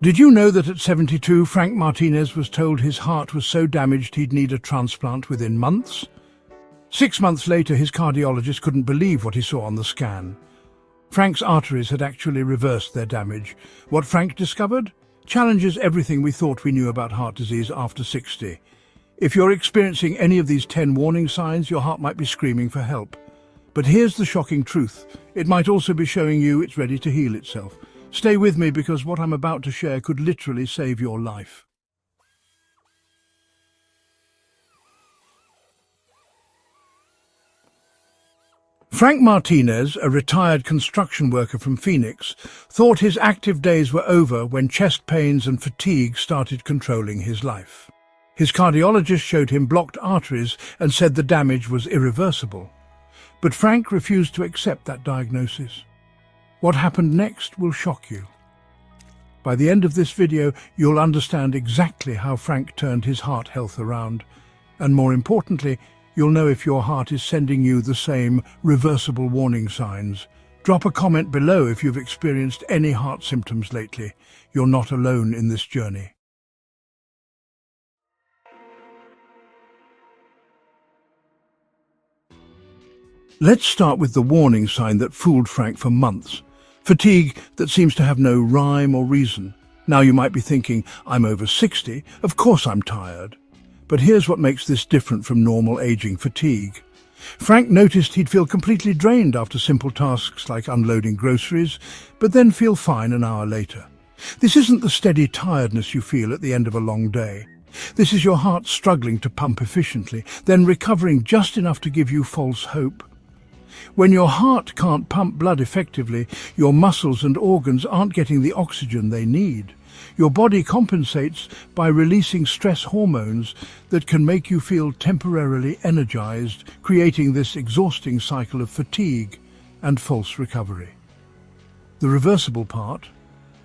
Did you know that at 72, Frank Martinez was told his heart was so damaged he'd need a transplant within months? 6 months later, his cardiologist couldn't believe what he saw on the scan. Frank's arteries had actually reversed their damage. What Frank discovered challenges everything we thought we knew about heart disease after 60. If you're experiencing any of these 10 warning signs, your heart might be screaming for help. But here's the shocking truth. It might also be showing you it's ready to heal itself. Stay with me because what I'm about to share could literally save your life. Frank Martinez, a retired construction worker from Phoenix, thought his active days were over when chest pains and fatigue started controlling his life. His cardiologist showed him blocked arteries and said the damage was irreversible. But Frank refused to accept that diagnosis. What happened next will shock you. By the end of this video, you'll understand exactly how Frank turned his heart health around. And more importantly, you'll know if your heart is sending you the same reversible warning signs. Drop a comment below if you've experienced any heart symptoms lately. You're not alone in this journey. Let's start with the warning sign that fooled Frank for months. Fatigue that seems to have no rhyme or reason. Now you might be thinking, I'm over 60, of course I'm tired. But here's what makes this different from normal aging fatigue. Frank noticed he'd feel completely drained after simple tasks like unloading groceries, but then feel fine an hour later. This isn't the steady tiredness you feel at the end of a long day. This is your heart struggling to pump efficiently, then recovering just enough to give you false hope. When your heart can't pump blood effectively, your muscles and organs aren't getting the oxygen they need. Your body compensates by releasing stress hormones that can make you feel temporarily energized, creating this exhausting cycle of fatigue and false recovery. The reversible part.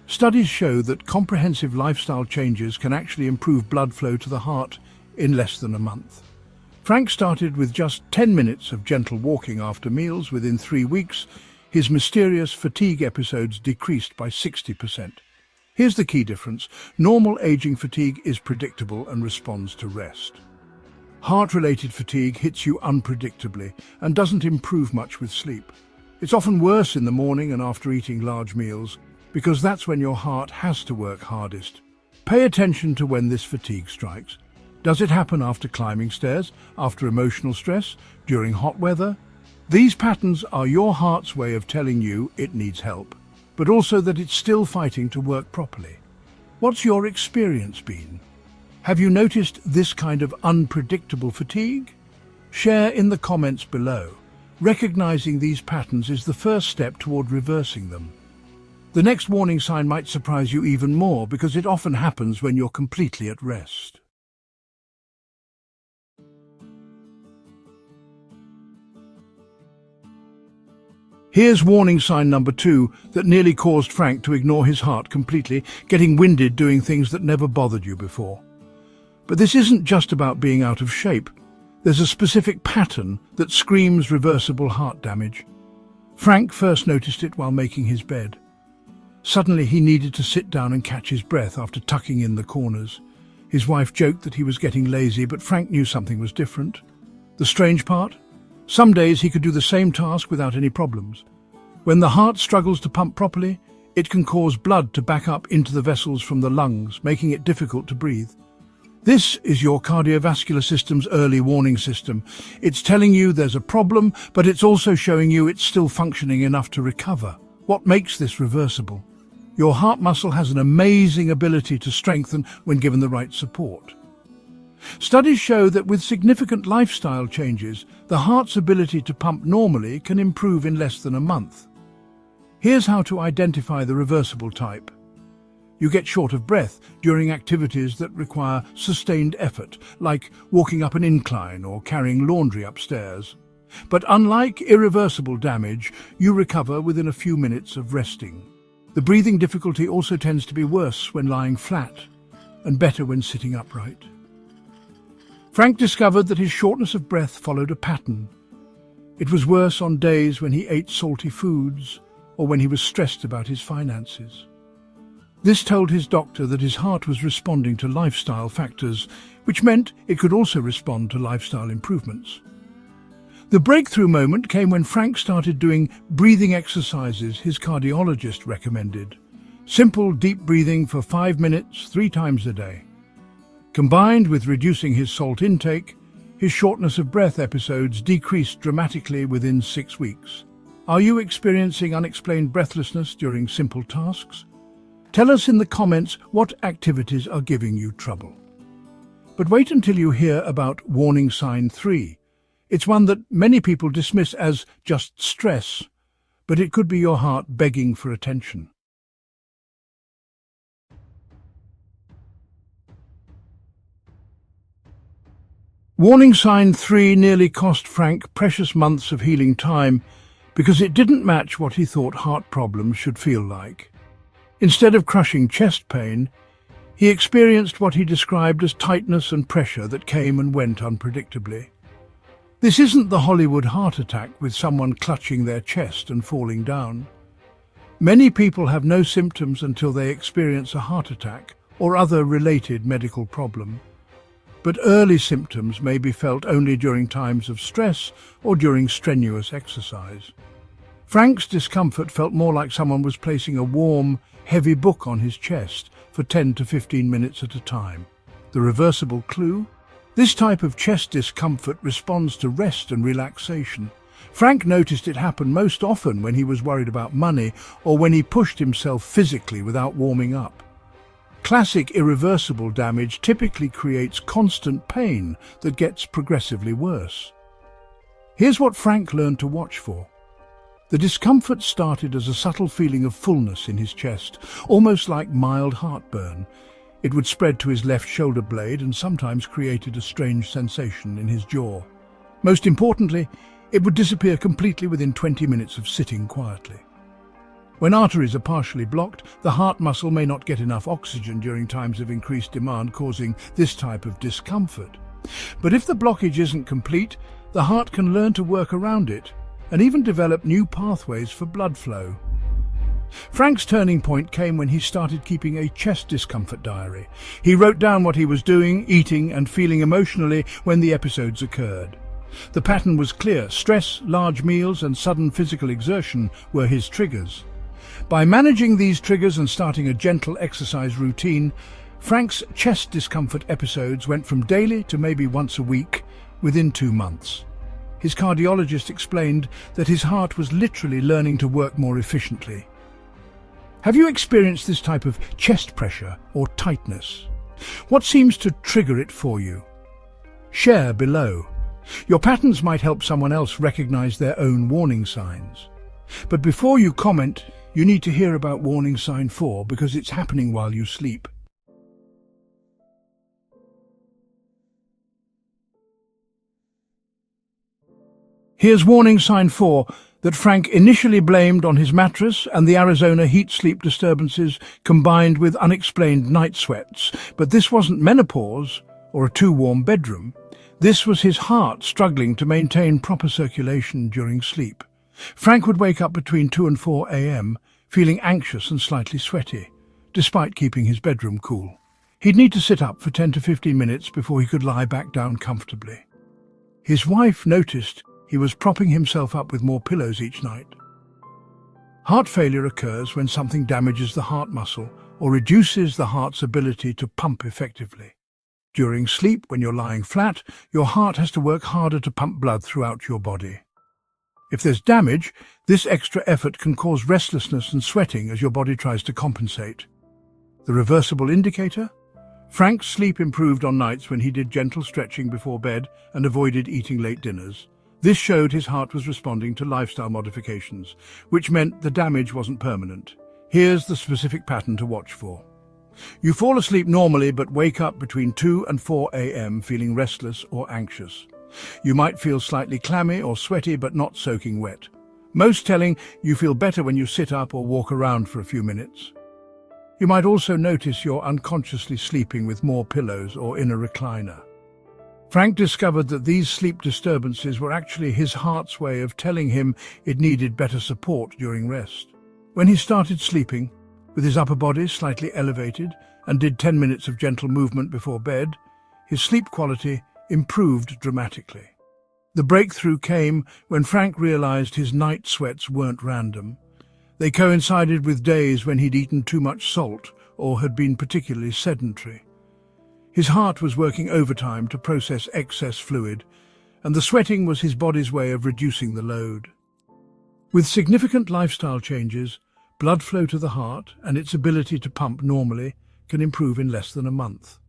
Studies show that comprehensive lifestyle changes can actually improve blood flow to the heart in less than a month. Frank started with just 10 minutes of gentle walking after meals. Within 3 weeks, his mysterious fatigue episodes decreased by 60%. Here's the key difference. Normal aging fatigue is predictable and responds to rest. Heart-related fatigue hits you unpredictably and doesn't improve much with sleep. It's often worse in the morning and after eating large meals, because that's when your heart has to work hardest. Pay attention to when this fatigue strikes. Does it happen after climbing stairs, after emotional stress, during hot weather? These patterns are your heart's way of telling you it needs help, but also that it's still fighting to work properly. What's your experience been? Have you noticed this kind of unpredictable fatigue? Share in the comments below. Recognizing these patterns is the first step toward reversing them. The next warning sign might surprise you even more because it often happens when you're completely at rest. Here's warning sign number 2 that nearly caused Frank to ignore his heart completely, getting winded doing things that never bothered you before. But this isn't just about being out of shape. There's a specific pattern that screams reversible heart damage. Frank first noticed it while making his bed. Suddenly he needed to sit down and catch his breath after tucking in the corners. His wife joked that he was getting lazy, but Frank knew something was different. The strange part? Some days he could do the same task without any problems. When the heart struggles to pump properly, it can cause blood to back up into the vessels from the lungs, making it difficult to breathe. This is your cardiovascular system's early warning system. It's telling you there's a problem, but it's also showing you it's still functioning enough to recover. What makes this reversible? Your heart muscle has an amazing ability to strengthen when given the right support. Studies show that with significant lifestyle changes, the heart's ability to pump normally can improve in less than a month. Here's how to identify the reversible type. You get short of breath during activities that require sustained effort, like walking up an incline or carrying laundry upstairs. But unlike irreversible damage, you recover within a few minutes of resting. The breathing difficulty also tends to be worse when lying flat and better when sitting upright. Frank discovered that his shortness of breath followed a pattern. It was worse on days when he ate salty foods or when he was stressed about his finances. This told his doctor that his heart was responding to lifestyle factors, which meant it could also respond to lifestyle improvements. The breakthrough moment came when Frank started doing breathing exercises his cardiologist recommended. Simple, deep breathing for 5 minutes, 3 times a day. Combined with reducing his salt intake, his shortness of breath episodes decreased dramatically within 6 weeks. Are you experiencing unexplained breathlessness during simple tasks? Tell us in the comments what activities are giving you trouble. But wait until you hear about warning sign 3. It's one that many people dismiss as just stress, but it could be your heart begging for attention. Warning sign 3 nearly cost Frank precious months of healing time because it didn't match what he thought heart problems should feel like. Instead of crushing chest pain, he experienced what he described as tightness and pressure that came and went unpredictably. This isn't the Hollywood heart attack with someone clutching their chest and falling down. Many people have no symptoms until they experience a heart attack or other related medical problem. But early symptoms may be felt only during times of stress or during strenuous exercise. Frank's discomfort felt more like someone was placing a warm, heavy book on his chest for 10 to 15 minutes at a time. The reversible clue? This type of chest discomfort responds to rest and relaxation. Frank noticed it happen most often when he was worried about money or when he pushed himself physically without warming up. Classic irreversible damage typically creates constant pain that gets progressively worse. Here's what Frank learned to watch for. The discomfort started as a subtle feeling of fullness in his chest, almost like mild heartburn. It would spread to his left shoulder blade and sometimes created a strange sensation in his jaw. Most importantly, it would disappear completely within 20 minutes of sitting quietly. When arteries are partially blocked, the heart muscle may not get enough oxygen during times of increased demand, causing this type of discomfort. But if the blockage isn't complete, the heart can learn to work around it and even develop new pathways for blood flow. Frank's turning point came when he started keeping a chest discomfort diary. He wrote down what he was doing, eating, and feeling emotionally when the episodes occurred. The pattern was clear. Stress, large meals, and sudden physical exertion were his triggers. By managing these triggers and starting a gentle exercise routine, Frank's chest discomfort episodes went from daily to maybe once a week within 2 months. His cardiologist explained that his heart was literally learning to work more efficiently. Have you experienced this type of chest pressure or tightness? What seems to trigger it for you? Share below. Your patterns might help someone else recognize their own warning signs. But before you comment, you need to hear about warning sign 4 because it's happening while you sleep. Here's warning sign 4 that Frank initially blamed on his mattress and the Arizona heat sleep disturbances combined with unexplained night sweats. But this wasn't menopause or a too warm bedroom. This was his heart struggling to maintain proper circulation during sleep. Frank would wake up between 2 and 4 a.m., feeling anxious and slightly sweaty, despite keeping his bedroom cool. He'd need to sit up for 10 to 15 minutes before he could lie back down comfortably. His wife noticed he was propping himself up with more pillows each night. Heart failure occurs when something damages the heart muscle or reduces the heart's ability to pump effectively. During sleep, when you're lying flat, your heart has to work harder to pump blood throughout your body. If there's damage, this extra effort can cause restlessness and sweating as your body tries to compensate. The reversible indicator? Frank's sleep improved on nights when he did gentle stretching before bed and avoided eating late dinners. This showed his heart was responding to lifestyle modifications, which meant the damage wasn't permanent. Here's the specific pattern to watch for. You fall asleep normally but wake up between 2 and 4 a.m. feeling restless or anxious. You might feel slightly clammy or sweaty but not soaking wet. Most telling, you feel better when you sit up or walk around for a few minutes. You might also notice you're unconsciously sleeping with more pillows or in a recliner. Frank discovered that these sleep disturbances were actually his heart's way of telling him it needed better support during rest. When he started sleeping, with his upper body slightly elevated, and did 10 minutes of gentle movement before bed, his sleep quality improved dramatically. The breakthrough came when Frank realized his night sweats weren't random. They coincided with days when he'd eaten too much salt or had been particularly sedentary. His heart was working overtime to process excess fluid, and the sweating was his body's way of reducing the load. With significant lifestyle changes, blood flow to the heart and its ability to pump normally can improve in less than a month.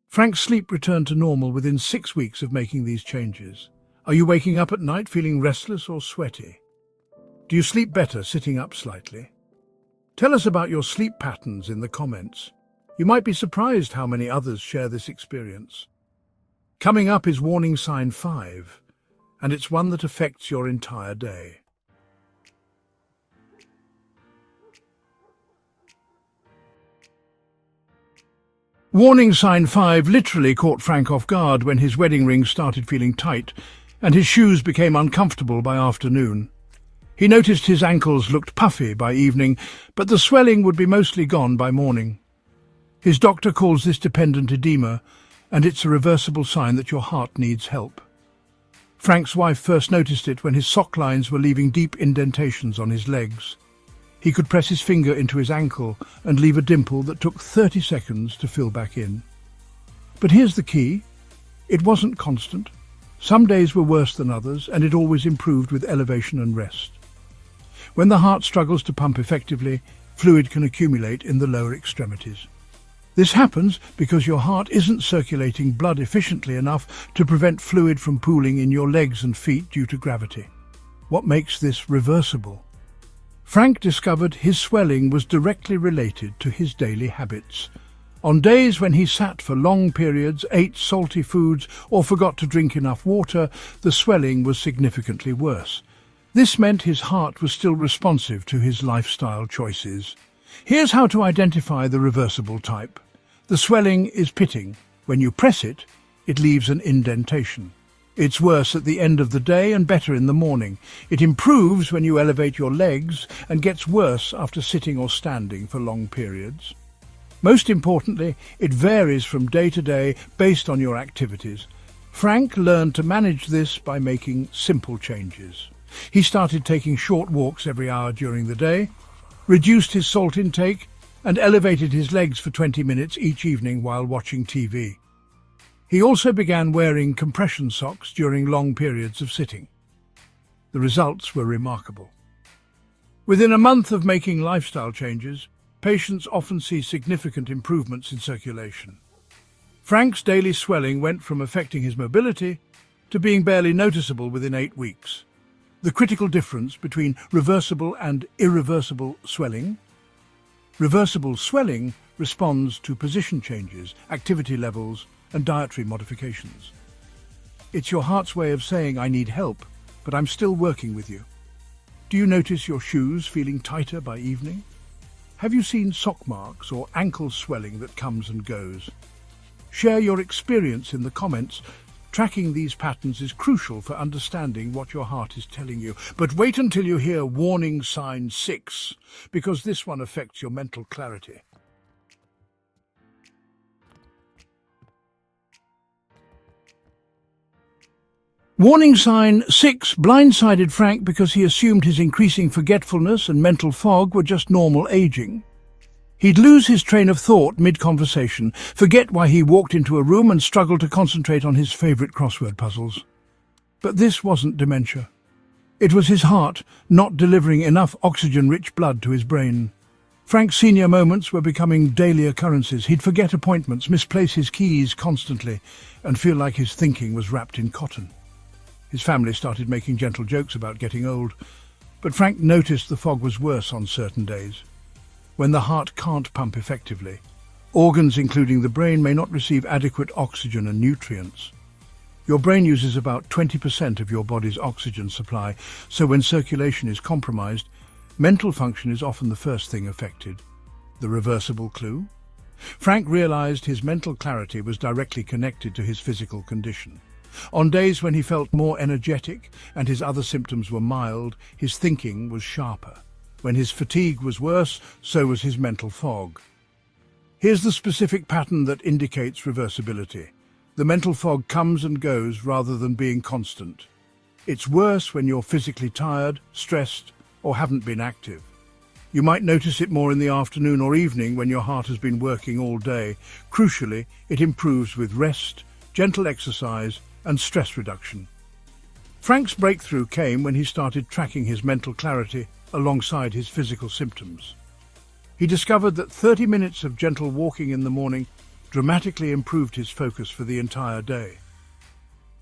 Frank's sleep returned to normal within 6 weeks of making these changes. Are you waking up at night feeling restless or sweaty? Do you sleep better sitting up slightly? Tell us about your sleep patterns in the comments. You might be surprised how many others share this experience. Coming up is warning sign 5, and it's one that affects your entire day. Warning sign 5 literally caught Frank off guard when his wedding ring started feeling tight and his shoes became uncomfortable by afternoon. He noticed his ankles looked puffy by evening, but the swelling would be mostly gone by morning. His doctor calls this dependent edema, and it's a reversible sign that your heart needs help. Frank's wife first noticed it when his sock lines were leaving deep indentations on his legs. He could press his finger into his ankle and leave a dimple that took 30 seconds to fill back in. But here's the key. It wasn't constant. Some days were worse than others, and it always improved with elevation and rest. When the heart struggles to pump effectively, fluid can accumulate in the lower extremities. This happens because your heart isn't circulating blood efficiently enough to prevent fluid from pooling in your legs and feet due to gravity. What makes this reversible? Frank discovered his swelling was directly related to his daily habits. On days when he sat for long periods, ate salty foods, or forgot to drink enough water, the swelling was significantly worse. This meant his heart was still responsive to his lifestyle choices. Here's how to identify the reversible type. The swelling is pitting. When you press it, it leaves an indentation. It's worse at the end of the day and better in the morning. It improves when you elevate your legs and gets worse after sitting or standing for long periods. Most importantly, it varies from day to day based on your activities. Frank learned to manage this by making simple changes. He started taking short walks every hour during the day, reduced his salt intake, and elevated his legs for 20 minutes each evening while watching TV. He also began wearing compression socks during long periods of sitting. The results were remarkable. Within a month of making lifestyle changes, patients often see significant improvements in circulation. Frank's daily swelling went from affecting his mobility to being barely noticeable within 8 weeks. The critical difference between reversible and irreversible swelling. Reversible swelling responds to position changes, activity levels, and dietary modifications. It's your heart's way of saying, I need help, but I'm still working with you. Do you notice your shoes feeling tighter by evening? Have you seen sock marks or ankle swelling that comes and goes? Share your experience in the comments. Tracking these patterns is crucial for understanding what your heart is telling you. But wait until you hear warning sign 6, because this one affects your mental clarity. Warning sign 6 blindsided Frank because he assumed his increasing forgetfulness and mental fog were just normal aging. He'd lose his train of thought mid-conversation, forget why he walked into a room and struggle to concentrate on his favorite crossword puzzles. But this wasn't dementia. It was his heart not delivering enough oxygen-rich blood to his brain. Frank's senior moments were becoming daily occurrences. He'd forget appointments, misplace his keys constantly, and feel like his thinking was wrapped in cotton. His family started making gentle jokes about getting old, but Frank noticed the fog was worse on certain days. When the heart can't pump effectively, organs including the brain may not receive adequate oxygen and nutrients. Your brain uses about 20% of your body's oxygen supply, so when circulation is compromised, mental function is often the first thing affected. The reversible clue? Frank realized his mental clarity was directly connected to his physical condition. On days when he felt more energetic and his other symptoms were mild, his thinking was sharper. When his fatigue was worse, so was his mental fog. Here's the specific pattern that indicates reversibility. The mental fog comes and goes rather than being constant. It's worse when you're physically tired, stressed, or haven't been active. You might notice it more in the afternoon or evening when your heart has been working all day. Crucially, it improves with rest, gentle exercise, and stress reduction. Frank's breakthrough came when he started tracking his mental clarity alongside his physical symptoms. He discovered that 30 minutes of gentle walking in the morning dramatically improved his focus for the entire day.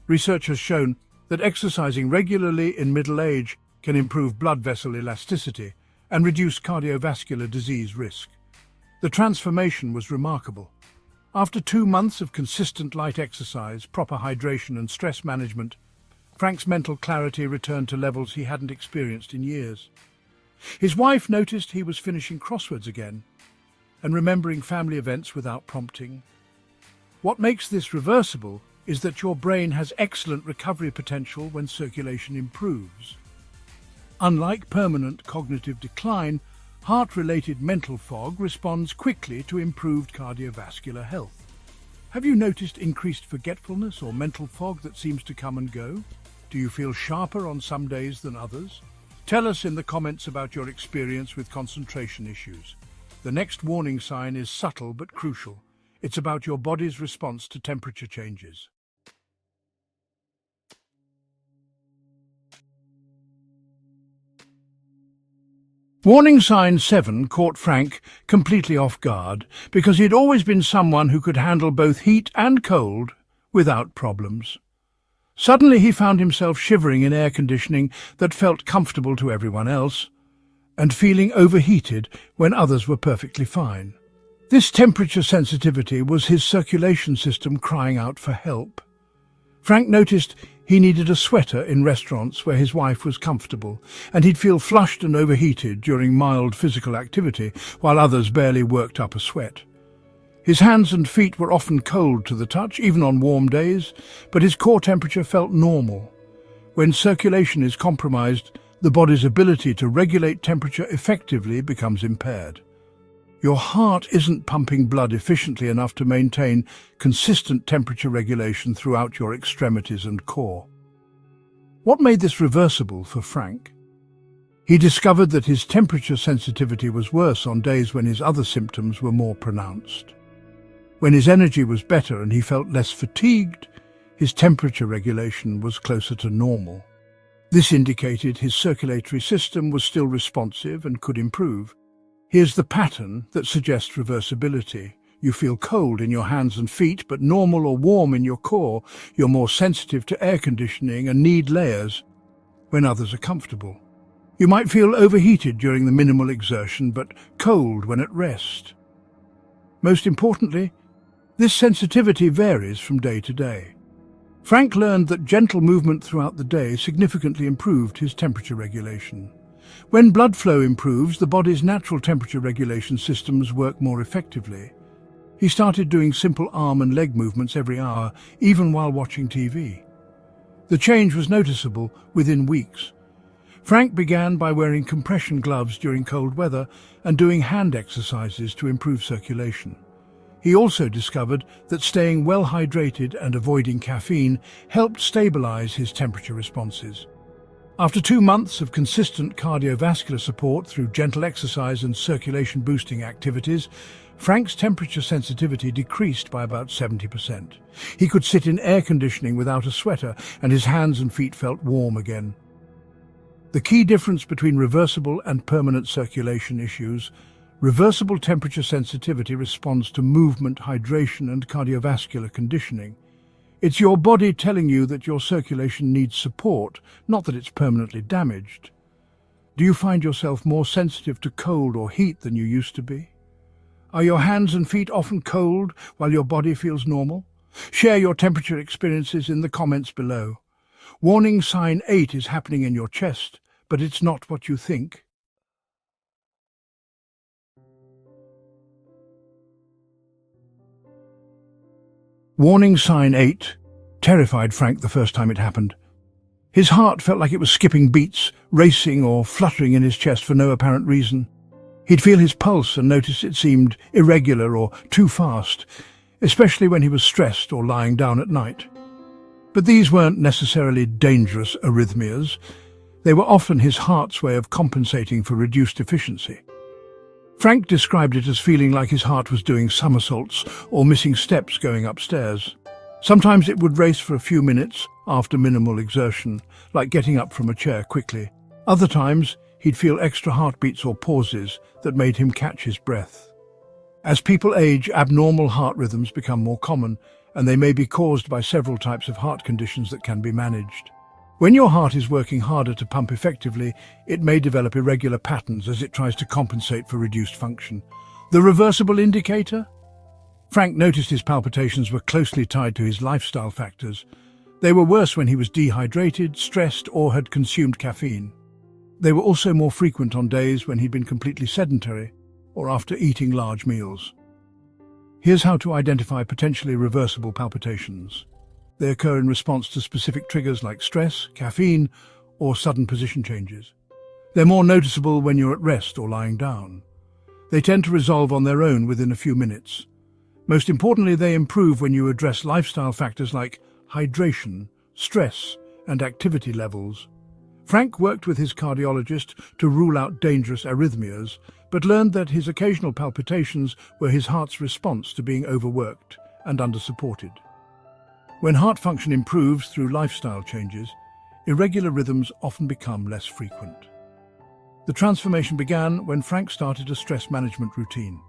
Research has shown that exercising regularly in middle age can improve blood vessel elasticity and reduce cardiovascular disease risk. The transformation was remarkable. After 2 months of consistent light exercise, proper hydration and stress management, Frank's mental clarity returned to levels he hadn't experienced in years. His wife noticed he was finishing crosswords again and remembering family events without prompting. What makes this reversible is that your brain has excellent recovery potential when circulation improves. Unlike permanent cognitive decline, heart-related mental fog responds quickly to improved cardiovascular health. Have you noticed increased forgetfulness or mental fog that seems to come and go? Do you feel sharper on some days than others? Tell us in the comments about your experience with concentration issues. The next warning sign is subtle but crucial. It's about your body's response to temperature changes. Warning sign 7 caught Frank completely off guard because he'd always been someone who could handle both heat and cold without problems. Suddenly he found himself shivering in air conditioning that felt comfortable to everyone else and feeling overheated when others were perfectly fine. This temperature sensitivity was his circulation system crying out for help. Frank noticed he needed a sweater in restaurants where his wife was comfortable, and he'd feel flushed and overheated during mild physical activity, while others barely worked up a sweat. His hands and feet were often cold to the touch, even on warm days, but his core temperature felt normal. When circulation is compromised, the body's ability to regulate temperature effectively becomes impaired. Your heart isn't pumping blood efficiently enough to maintain consistent temperature regulation throughout your extremities and core. What made this reversible for Frank? He discovered that his temperature sensitivity was worse on days when his other symptoms were more pronounced. When his energy was better and he felt less fatigued, his temperature regulation was closer to normal. This indicated his circulatory system was still responsive and could improve. Here's the pattern that suggests reversibility. You feel cold in your hands and feet, but normal or warm in your core. You're more sensitive to air conditioning and need layers when others are comfortable. You might feel overheated during the minimal exertion, but cold when at rest. Most importantly, this sensitivity varies from day to day. Frank learned that gentle movement throughout the day significantly improved his temperature regulation. When blood flow improves, the body's natural temperature regulation systems work more effectively. He started doing simple arm and leg movements every hour, even while watching TV. The change was noticeable within weeks. Frank began by wearing compression gloves during cold weather and doing hand exercises to improve circulation. He also discovered that staying well hydrated and avoiding caffeine helped stabilize his temperature responses. After 2 months of consistent cardiovascular support through gentle exercise and circulation-boosting activities, Frank's temperature sensitivity decreased by about 70%. He could sit in air conditioning without a sweater, and his hands and feet felt warm again. The key difference between reversible and permanent circulation issues: reversible temperature sensitivity responds to movement, hydration, and cardiovascular conditioning. It's your body telling you that your circulation needs support, not that it's permanently damaged. Do you find yourself more sensitive to cold or heat than you used to be? Are your hands and feet often cold while your body feels normal? Share your temperature experiences in the comments below. Warning sign 8 is happening in your chest, but it's not what you think. Warning sign 8 terrified Frank the first time it happened. His heart felt like it was skipping beats, racing or fluttering in his chest for no apparent reason. He'd feel his pulse and notice it seemed irregular or too fast, especially when he was stressed or lying down at night. But these weren't necessarily dangerous arrhythmias. They were often his heart's way of compensating for reduced efficiency. Frank described it as feeling like his heart was doing somersaults or missing steps going upstairs. Sometimes it would race for a few minutes after minimal exertion, like getting up from a chair quickly. Other times, he'd feel extra heartbeats or pauses that made him catch his breath. As people age, abnormal heart rhythms become more common, and they may be caused by several types of heart conditions that can be managed. When your heart is working harder to pump effectively, it may develop irregular patterns as it tries to compensate for reduced function. The reversible indicator? Frank noticed his palpitations were closely tied to his lifestyle factors. They were worse when he was dehydrated, stressed, or had consumed caffeine. They were also more frequent on days when he'd been completely sedentary or after eating large meals. Here's how to identify potentially reversible palpitations. They occur in response to specific triggers like stress, caffeine, or sudden position changes. They're more noticeable when you're at rest or lying down. They tend to resolve on their own within a few minutes. Most importantly, they improve when you address lifestyle factors like hydration, stress, and activity levels. Frank worked with his cardiologist to rule out dangerous arrhythmias, but learned that his occasional palpitations were his heart's response to being overworked and undersupported. When heart function improves through lifestyle changes, irregular rhythms often become less frequent. The transformation began when Frank started a stress management routine.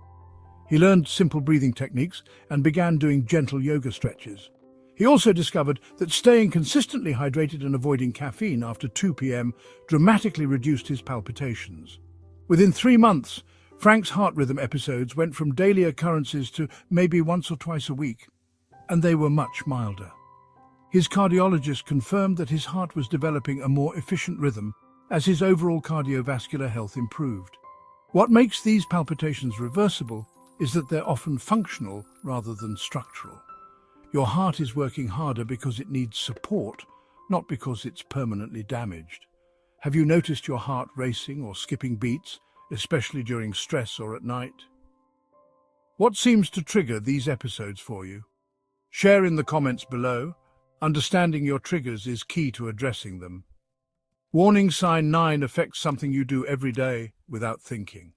He learned simple breathing techniques and began doing gentle yoga stretches. He also discovered that staying consistently hydrated and avoiding caffeine after 2 p.m. dramatically reduced his palpitations. Within 3 months, Frank's heart rhythm episodes went from daily occurrences to maybe once or twice a week, and they were much milder. His cardiologist confirmed that his heart was developing a more efficient rhythm as his overall cardiovascular health improved. What makes these palpitations reversible is that they're often functional rather than structural. Your heart is working harder because it needs support, not because it's permanently damaged. Have you noticed your heart racing or skipping beats, especially during stress or at night? What seems to trigger these episodes for you? Share in the comments below. Understanding your triggers is key to addressing them. Warning sign 9 affects something you do every day without thinking.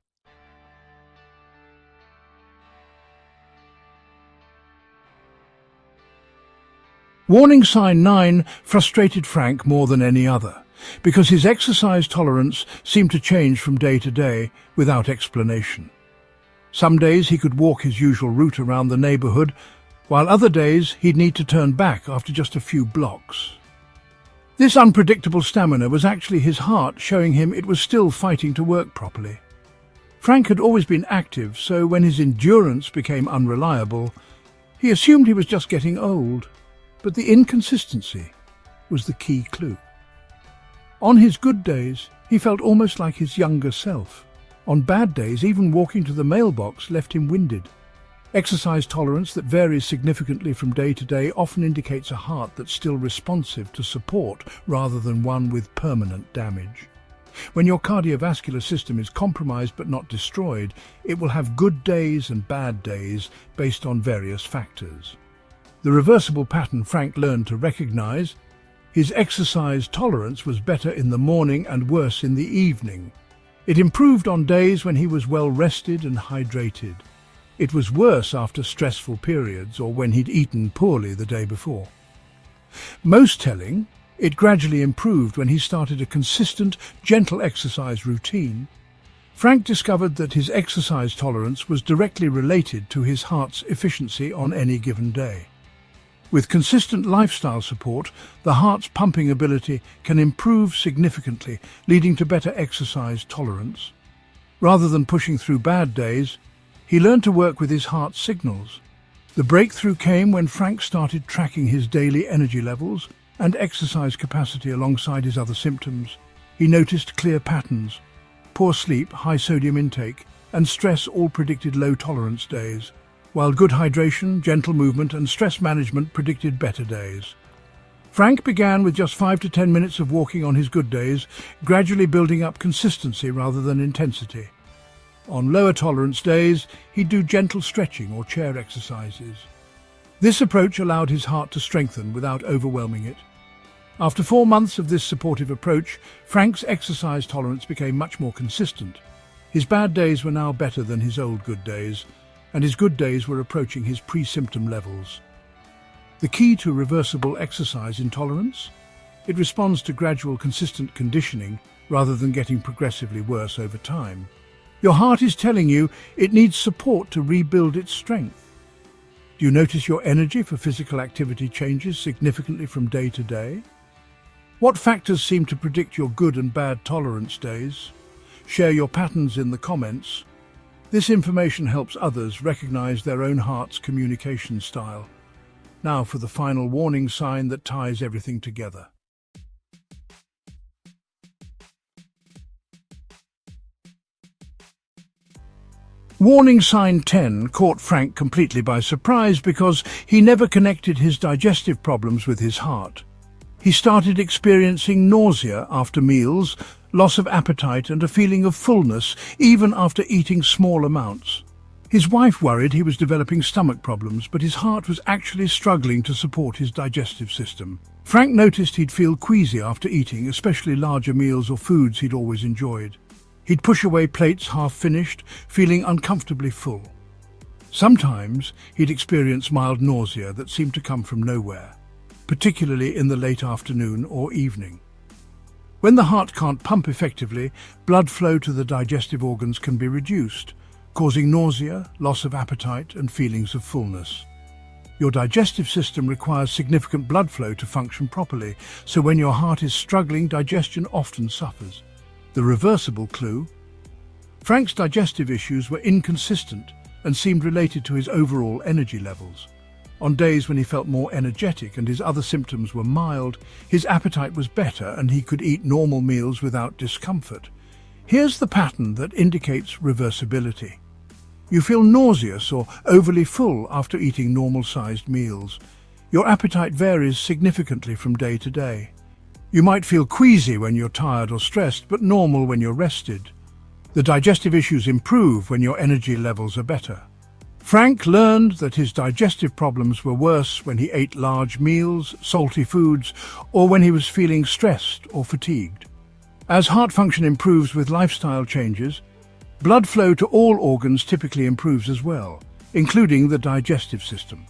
Warning sign 9 frustrated Frank more than any other, because his exercise tolerance seemed to change from day to day without explanation. Some days he could walk his usual route around the neighborhood, while other days he'd need to turn back after just a few blocks. This unpredictable stamina was actually his heart showing him it was still fighting to work properly. Frank had always been active, so when his endurance became unreliable, he assumed he was just getting old. But the inconsistency was the key clue. On his good days, he felt almost like his younger self. On bad days, even walking to the mailbox left him winded. Exercise tolerance that varies significantly from day to day often indicates a heart that's still responsive to support rather than one with permanent damage. When your cardiovascular system is compromised but not destroyed, it will have good days and bad days based on various factors. The reversible pattern Frank learned to recognize: his exercise tolerance was better in the morning and worse in the evening. It improved on days when he was well rested and hydrated. It was worse after stressful periods or when he'd eaten poorly the day before. Most telling, it gradually improved when he started a consistent, gentle exercise routine. Frank discovered that his exercise tolerance was directly related to his heart's efficiency on any given day. With consistent lifestyle support, the heart's pumping ability can improve significantly, leading to better exercise tolerance. Rather than pushing through bad days, he learned to work with his heart's signals. The breakthrough came when Frank started tracking his daily energy levels and exercise capacity alongside his other symptoms. He noticed clear patterns: poor sleep, high sodium intake, and stress all predicted low tolerance days, while good hydration, gentle movement, and stress management predicted better days. Frank began with just 5 to 10 minutes of walking on his good days, gradually building up consistency rather than intensity. On lower tolerance days, he'd do gentle stretching or chair exercises. This approach allowed his heart to strengthen without overwhelming it. After 4 months of this supportive approach, Frank's exercise tolerance became much more consistent. His bad days were now better than his old good days, and his good days were approaching his pre-symptom levels. The key to reversible exercise intolerance? It responds to gradual, consistent conditioning rather than getting progressively worse over time. Your heart is telling you it needs support to rebuild its strength. Do you notice your energy for physical activity changes significantly from day to day? What factors seem to predict your good and bad tolerance days? Share your patterns in the comments. This information helps others recognize their own heart's communication style. Now for the final warning sign that ties everything together. Warning sign 10 caught Frank completely by surprise because he never connected his digestive problems with his heart. He started experiencing nausea after meals, loss of appetite and a feeling of fullness even after eating small amounts. His wife worried he was developing stomach problems, but his heart was actually struggling to support his digestive system. Frank noticed he'd feel queasy after eating, especially larger meals or foods he'd always enjoyed. He'd push away plates half-finished, feeling uncomfortably full. Sometimes he'd experience mild nausea that seemed to come from nowhere, particularly in the late afternoon or evening. When the heart can't pump effectively, blood flow to the digestive organs can be reduced, causing nausea, loss of appetite, and feelings of fullness. Your digestive system requires significant blood flow to function properly, so when your heart is struggling, digestion often suffers. The reversible clue? Frank's digestive issues were inconsistent and seemed related to his overall energy levels. On days when he felt more energetic and his other symptoms were mild, his appetite was better and he could eat normal meals without discomfort. Here's the pattern that indicates reversibility. You feel nauseous or overly full after eating normal-sized meals. Your appetite varies significantly from day to day. You might feel queasy when you're tired or stressed, but normal when you're rested. The digestive issues improve when your energy levels are better. Frank learned that his digestive problems were worse when he ate large meals, salty foods, or when he was feeling stressed or fatigued. As heart function improves with lifestyle changes, blood flow to all organs typically improves as well, including the digestive system.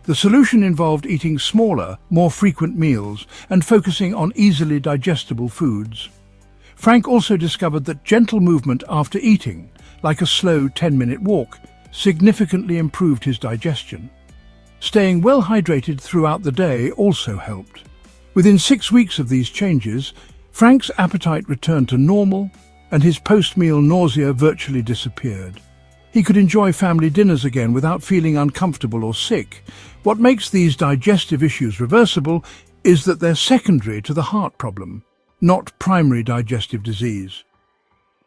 The solution involved eating smaller, more frequent meals and focusing on easily digestible foods. Frank also discovered that gentle movement after eating, like a slow 10-minute walk, significantly improved his digestion. Staying well hydrated throughout the day also helped. Within 6 weeks of these changes, Frank's appetite returned to normal and his post-meal nausea virtually disappeared. He could enjoy family dinners again without feeling uncomfortable or sick. What makes these digestive issues reversible is that they're secondary to the heart problem, not primary digestive disease.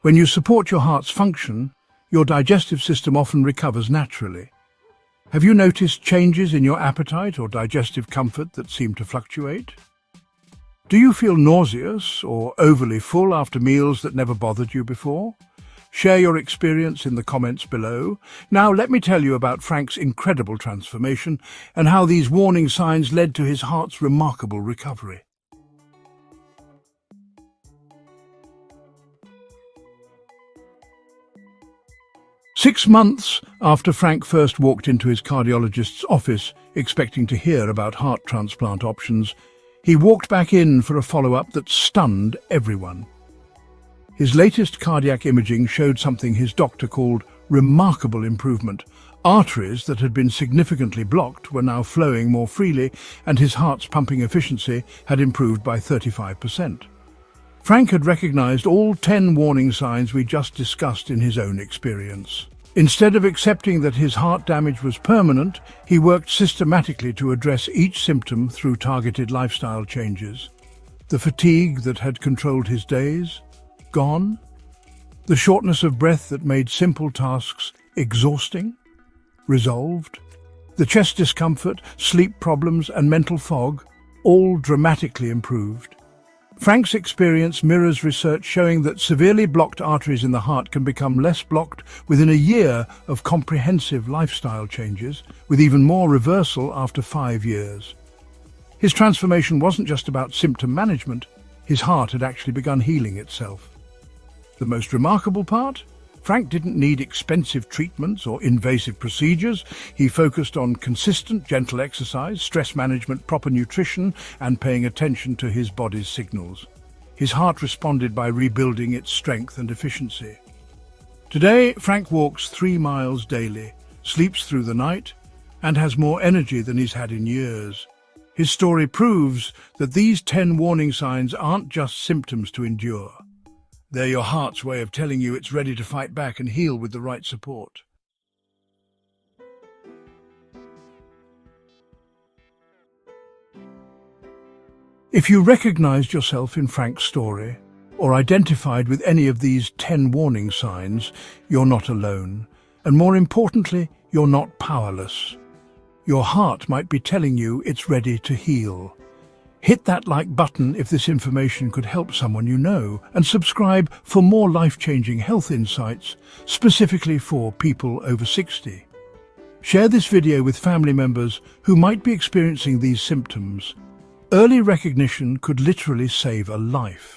When you support your heart's function, your digestive system often recovers naturally. Have you noticed changes in your appetite or digestive comfort that seem to fluctuate? Do you feel nauseous or overly full after meals that never bothered you before? Share your experience in the comments below. Now let me tell you about Frank's incredible transformation and how these warning signs led to his heart's remarkable recovery. Six months after Frank first walked into his cardiologist's office, expecting to hear about heart transplant options, he walked back in for a follow-up that stunned everyone. His latest cardiac imaging showed something his doctor called remarkable improvement. Arteries that had been significantly blocked were now flowing more freely, and his heart's pumping efficiency had improved by 35%. Frank had recognized all 10 warning signs we just discussed in his own experience. Instead of accepting that his heart damage was permanent, he worked systematically to address each symptom through targeted lifestyle changes. The fatigue that had controlled his days, gone. The shortness of breath that made simple tasks exhausting, resolved. The chest discomfort, sleep problems, and mental fog all dramatically improved. Frank's experience mirrors research showing that severely blocked arteries in the heart can become less blocked within a year of comprehensive lifestyle changes, with even more reversal after 5 years. His transformation wasn't just about symptom management. His heart had actually begun healing itself. The most remarkable part? Frank didn't need expensive treatments or invasive procedures. He focused on consistent, gentle exercise, stress management, proper nutrition, and paying attention to his body's signals. His heart responded by rebuilding its strength and efficiency. Today, Frank walks 3 miles daily, sleeps through the night, and has more energy than he's had in years. His story proves that these 10 warning signs aren't just symptoms to endure. They're your heart's way of telling you it's ready to fight back and heal with the right support. If you recognized yourself in Frank's story, or identified with any of these 10 warning signs, you're not alone. And more importantly, you're not powerless. Your heart might be telling you it's ready to heal. Hit that like button if this information could help someone you know, and subscribe for more life-changing health insights, specifically for people over 60. Share this video with family members who might be experiencing these symptoms. Early recognition could literally save a life.